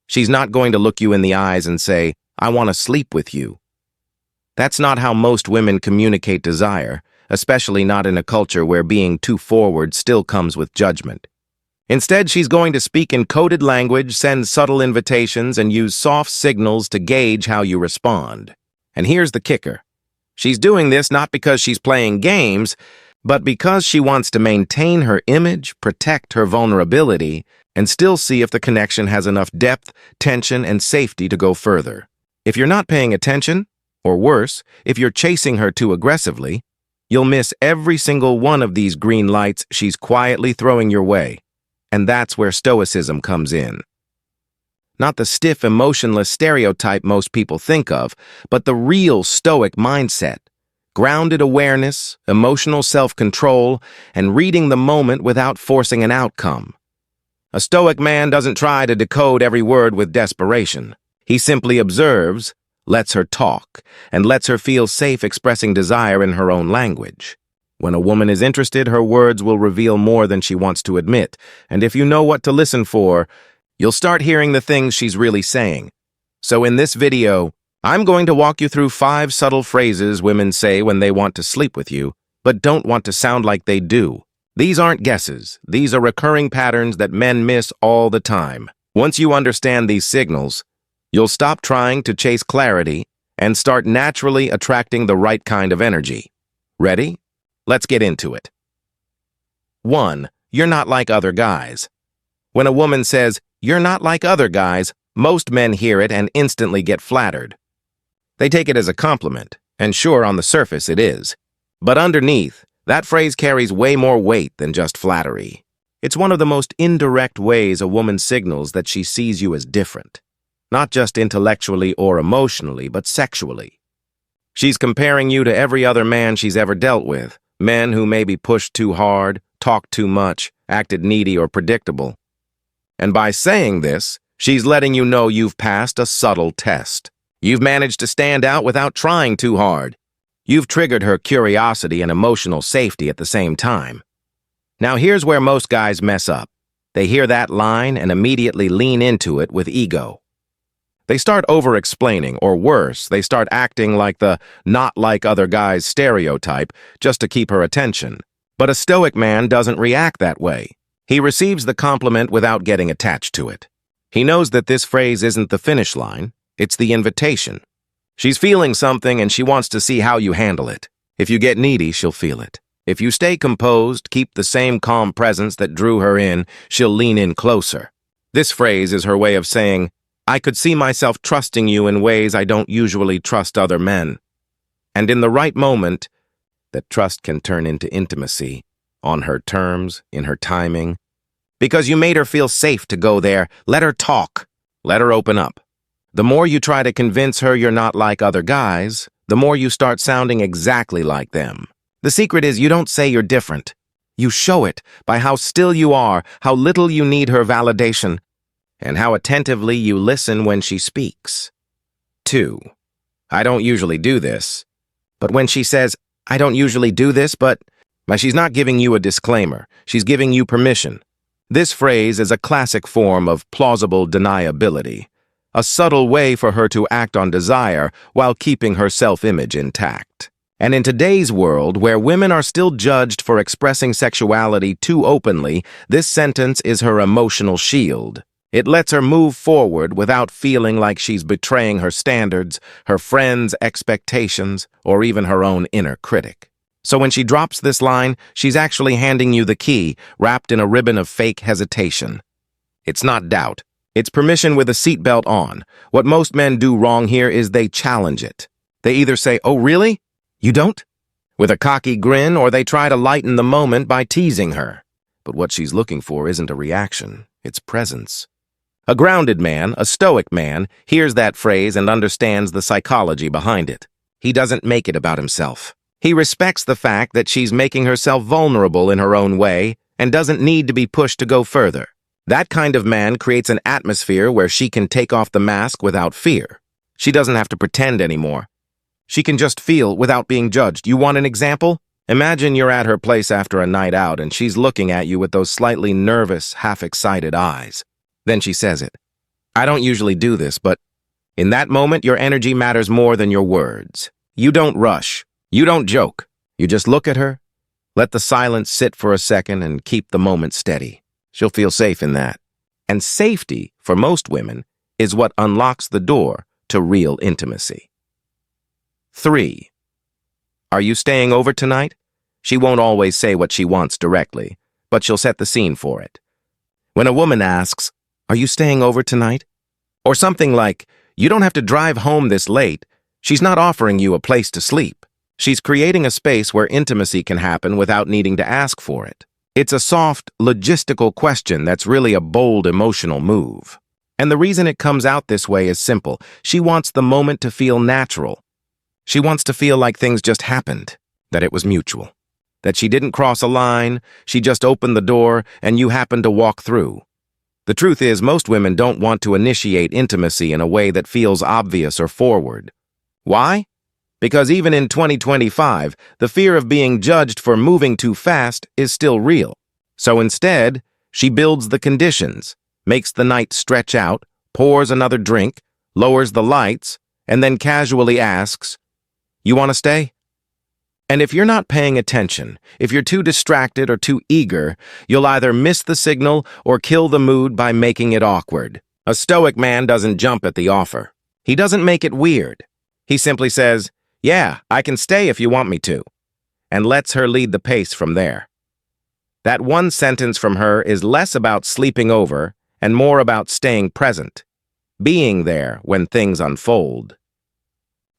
She's not going to look you in the eyes and say, "I want to sleep with you." That's not how most women communicate desire, especially not in a culture where being too forward still comes with judgment. Instead, she's going to speak in coded language, send subtle invitations, and use soft signals to gauge how you respond. And here's the kicker. She's doing this not because she's playing games, but because she wants to maintain her image, protect her vulnerability, and still see if the connection has enough depth, tension, and safety to go further. If you're not paying attention, or worse, if you're chasing her too aggressively, you'll miss every single one of these green lights she's quietly throwing your way. And that's where Stoicism comes in. Not the stiff, emotionless stereotype most people think of, but the real Stoic mindset. Grounded awareness, emotional self-control, and reading the moment without forcing an outcome. A Stoic man doesn't try to decode every word with desperation. He simply observes, lets her talk, and lets her feel safe expressing desire in her own language. When a woman is interested, her words will reveal more than she wants to admit, and if you know what to listen for, you'll start hearing the things she's really saying. So in this video, I'm going to walk you through 5 subtle phrases women say when they want to sleep with you, but don't want to sound like they do. These aren't guesses. These are recurring patterns that men miss all the time. Once you understand these signals, you'll stop trying to chase clarity and start naturally attracting the right kind of energy. Ready? Let's get into it. 1. You're not like other guys. When a woman says, "You're not like other guys," most men hear it and instantly get flattered. They take it as a compliment, and sure, on the surface it is. But underneath, that phrase carries way more weight than just flattery. It's one of the most indirect ways a woman signals that she sees you as different. Not just intellectually or emotionally, but sexually. She's comparing you to every other man she's ever dealt with. Men who maybe pushed too hard, talked too much, acted needy or predictable. And by saying this, she's letting you know you've passed a subtle test. You've managed to stand out without trying too hard. You've triggered her curiosity and emotional safety at the same time. Now here's where most guys mess up. They hear that line and immediately lean into it with ego. They start over-explaining, or worse, they start acting like the not like other guys stereotype just to keep her attention. But a Stoic man doesn't react that way. He receives the compliment without getting attached to it. He knows that this phrase isn't the finish line, it's the invitation. She's feeling something and she wants to see how you handle it. If you get needy, she'll feel it. If you stay composed, keep the same calm presence that drew her in, she'll lean in closer. This phrase is her way of saying, "I could see myself trusting you in ways I don't usually trust other men." And in the right moment, that trust can turn into intimacy, on her terms, in her timing. Because you made her feel safe to go there, let her talk, let her open up. The more you try to convince her you're not like other guys, the more you start sounding exactly like them. The secret is you don't say you're different. You show it by how still you are, how little you need her validation, and how attentively you listen when she speaks. 2. I don't usually do this. But when she says, "I don't usually do this, but," she's not giving you a disclaimer. She's giving you permission. This phrase is a classic form of plausible deniability, a subtle way for her to act on desire while keeping her self-image intact. And in today's world, where women are still judged for expressing sexuality too openly, this sentence is her emotional shield. It lets her move forward without feeling like she's betraying her standards, her friends' expectations, or even her own inner critic. So when she drops this line, she's actually handing you the key, wrapped in a ribbon of fake hesitation. It's not doubt. It's permission with a seatbelt on. What most men do wrong here is they challenge it. They either say, "Oh, really? You don't?" with a cocky grin, or they try to lighten the moment by teasing her. But what she's looking for isn't a reaction, it's presence. A grounded man, a Stoic man, hears that phrase and understands the psychology behind it. He doesn't make it about himself. He respects the fact that she's making herself vulnerable in her own way and doesn't need to be pushed to go further. That kind of man creates an atmosphere where she can take off the mask without fear. She doesn't have to pretend anymore. She can just feel without being judged. You want an example? Imagine you're at her place after a night out and she's looking at you with those slightly nervous, half-excited eyes. Then she says it. I don't usually do this, but in that moment, your energy matters more than your words. You don't rush. You don't joke. You just look at her, let the silence sit for a second, and keep the moment steady. She'll feel safe in that. And safety, for most women, is what unlocks the door to real intimacy. 3. Are you staying over tonight? She won't always say what she wants directly, but she'll set the scene for it. When a woman asks, "Are you staying over tonight?" or something like, "You don't have to drive home this late," she's not offering you a place to sleep. She's creating a space where intimacy can happen without needing to ask for it. It's a soft, logistical question that's really a bold emotional move. And the reason it comes out this way is simple. She wants the moment to feel natural. She wants to feel like things just happened, that it was mutual, that she didn't cross a line, she just opened the door and you happened to walk through. The truth is, most women don't want to initiate intimacy in a way that feels obvious or forward. Why? Because even in 2025, the fear of being judged for moving too fast is still real. So instead, she builds the conditions, makes the night stretch out, pours another drink, lowers the lights, and then casually asks, "You want to stay?" And if you're not paying attention, if you're too distracted or too eager, you'll either miss the signal or kill the mood by making it awkward. A Stoic man doesn't jump at the offer. He doesn't make it weird. He simply says, "Yeah, I can stay if you want me to," and lets her lead the pace from there. That one sentence from her is less about sleeping over and more about staying present, being there when things unfold.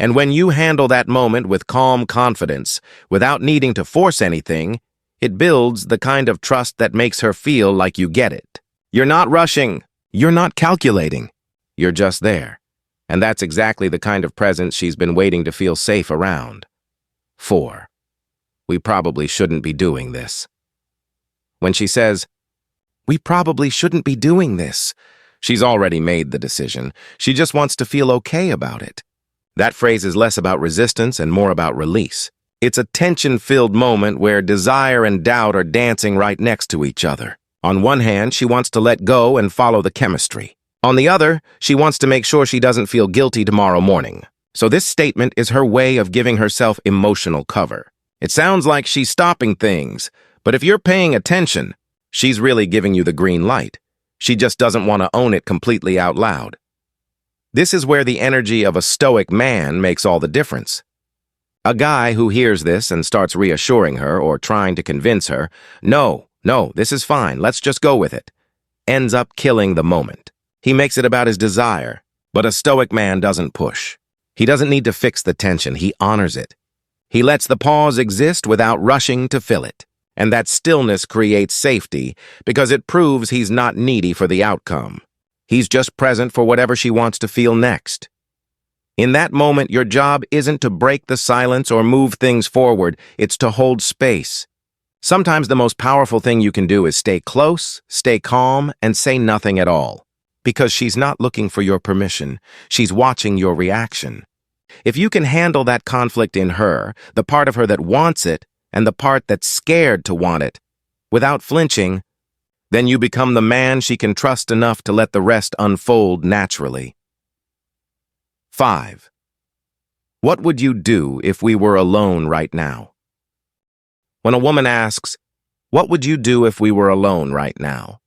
And when you handle that moment with calm confidence, without needing to force anything, it builds the kind of trust that makes her feel like you get it. You're not rushing. You're not calculating. You're just there. And that's exactly the kind of presence she's been waiting to feel safe around. 4. We probably shouldn't be doing this. When she says, "We probably shouldn't be doing this," she's already made the decision. She just wants to feel okay about it. That phrase is less about resistance and more about release. It's a tension-filled moment where desire and doubt are dancing right next to each other. On one hand, she wants to let go and follow the chemistry. On the other, she wants to make sure she doesn't feel guilty tomorrow morning. So this statement is her way of giving herself emotional cover. It sounds like she's stopping things, but if you're paying attention, she's really giving you the green light. She just doesn't want to own it completely out loud. This is where the energy of a Stoic man makes all the difference. A guy who hears this and starts reassuring her or trying to convince her, no, this is fine, let's just go with it, ends up killing the moment. He makes it about his desire, but a Stoic man doesn't push. He doesn't need to fix the tension, he honors it. He lets the pause exist without rushing to fill it. And that stillness creates safety because it proves he's not needy for the outcome. He's just present for whatever she wants to feel next. In that moment, your job isn't to break the silence or move things forward, it's to hold space. Sometimes the most powerful thing you can do is stay close, stay calm, and say nothing at all. Because she's not looking for your permission, she's watching your reaction. If you can handle that conflict in her, the part of her that wants it, and the part that's scared to want it, without flinching, then you become the man she can trust enough to let the rest unfold naturally. 5. What would you do if we were alone right now? When a woman asks, "What would you do if we were alone right now?"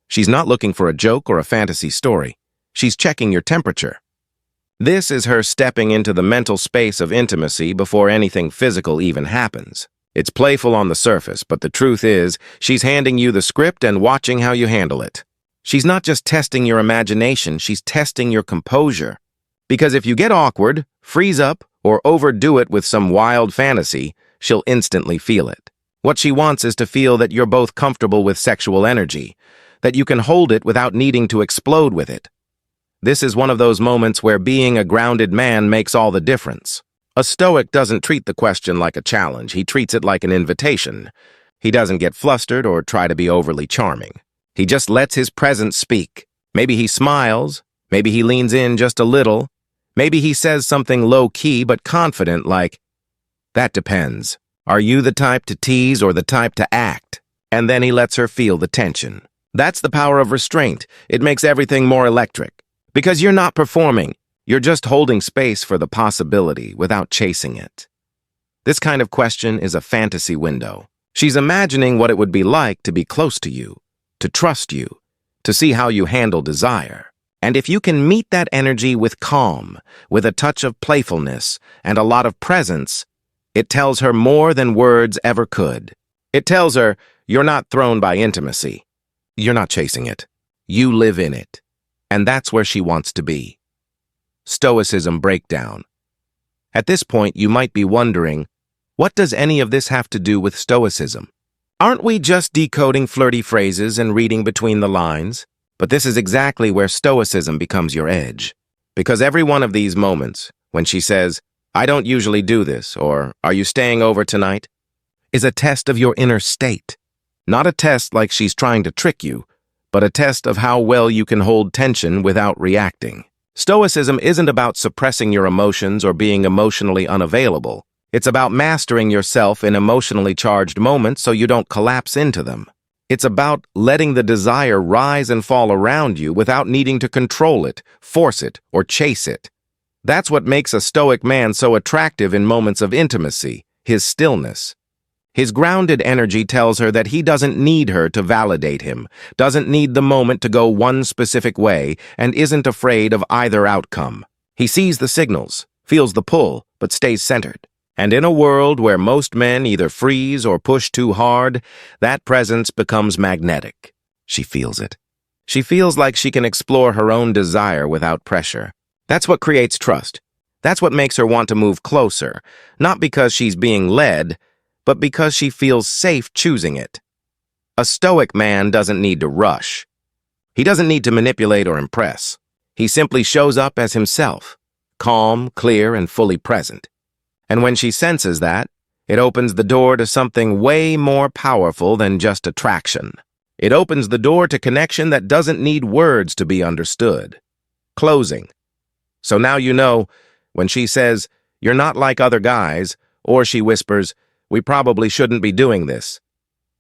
she's not looking for a joke or a fantasy story. She's checking your temperature. This is her stepping into the mental space of intimacy before anything physical even happens. It's playful on the surface, but the truth is, she's handing you the script and watching how you handle it. She's not just testing your imagination, she's testing your composure. Because if you get awkward, freeze up, or overdo it with some wild fantasy, she'll instantly feel it. What she wants is to feel that you're both comfortable with sexual energy, that you can hold it without needing to explode with it. This is one of those moments where being a grounded man makes all the difference. A Stoic doesn't treat the question like a challenge, he treats it like an invitation. He doesn't get flustered or try to be overly charming. He just lets his presence speak. Maybe he smiles, maybe he leans in just a little, maybe he says something low-key but confident like, "That depends. Are you the type to tease or the type to act?" And then he lets her feel the tension. That's the power of restraint. It makes everything more electric. Because you're not performing, you're just holding space for the possibility without chasing it. This kind of question is a fantasy window. She's imagining what it would be like to be close to you, to trust you, to see how you handle desire. And if you can meet that energy with calm, with a touch of playfulness, and a lot of presence, it tells her more than words ever could. It tells her, you're not thrown by intimacy. You're not chasing it. You live in it. And that's where she wants to be. Stoicism breakdown. At this point, you might be wondering, what does any of this have to do with Stoicism? Aren't we just decoding flirty phrases and reading between the lines? But this is exactly where Stoicism becomes your edge. Because every one of these moments, when she says, I don't usually do this, or are you staying over tonight, is a test of your inner state. Not a test like she's trying to trick you, but a test of how well you can hold tension without reacting. Stoicism isn't about suppressing your emotions or being emotionally unavailable. It's about mastering yourself in emotionally charged moments so you don't collapse into them. It's about letting the desire rise and fall around you without needing to control it, force it, or chase it. That's what makes a Stoic man so attractive in moments of intimacy, his stillness. His grounded energy tells her that he doesn't need her to validate him, doesn't need the moment to go one specific way, and isn't afraid of either outcome. He sees the signals, feels the pull, but stays centered. And in a world where most men either freeze or push too hard, that presence becomes magnetic. She feels it. She feels like she can explore her own desire without pressure. That's what creates trust. That's what makes her want to move closer, not because she's being led, but because she feels safe choosing it. A Stoic man doesn't need to rush. He doesn't need to manipulate or impress. He simply shows up as himself, calm, clear, and fully present. And when she senses that, it opens the door to something way more powerful than just attraction. It opens the door to connection that doesn't need words to be understood. Closing. So now you know, when she says, you're not like other guys, or she whispers, we probably shouldn't be doing this.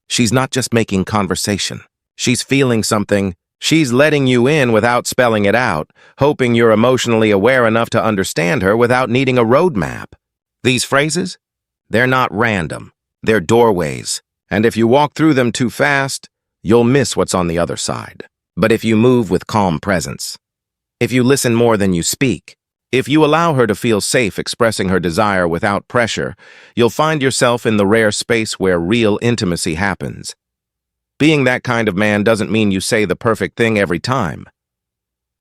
She's not just making conversation. She's feeling something. She's letting you in without spelling it out, hoping you're emotionally aware enough to understand her without needing a roadmap. These phrases? They're not random. They're doorways. And if you walk through them too fast, you'll miss what's on the other side. But if you move with calm presence, if you listen more than you speak, if you allow her to feel safe expressing her desire without pressure, you'll find yourself in the rare space where real intimacy happens. Being that kind of man doesn't mean you say the perfect thing every time.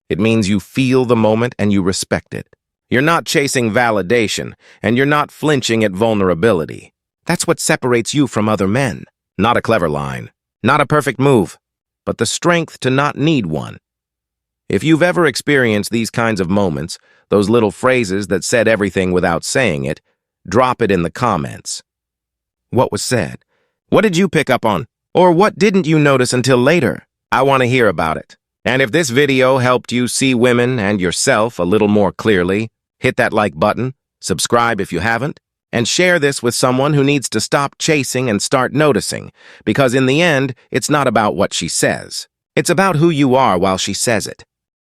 It means you feel the moment and you respect it. You're not chasing validation, and you're not flinching at vulnerability. That's what separates you from other men. Not a clever line, not a perfect move, but the strength to not need one. If you've ever experienced these kinds of moments, those little phrases that said everything without saying it, drop it in the comments. What was said? What did you pick up on? Or what didn't you notice until later? I want to hear about it. And if this video helped you see women and yourself a little more clearly, hit that like button, subscribe if you haven't, and share this with someone who needs to stop chasing and start noticing, because in the end, it's not about what she says. It's about who you are while she says it.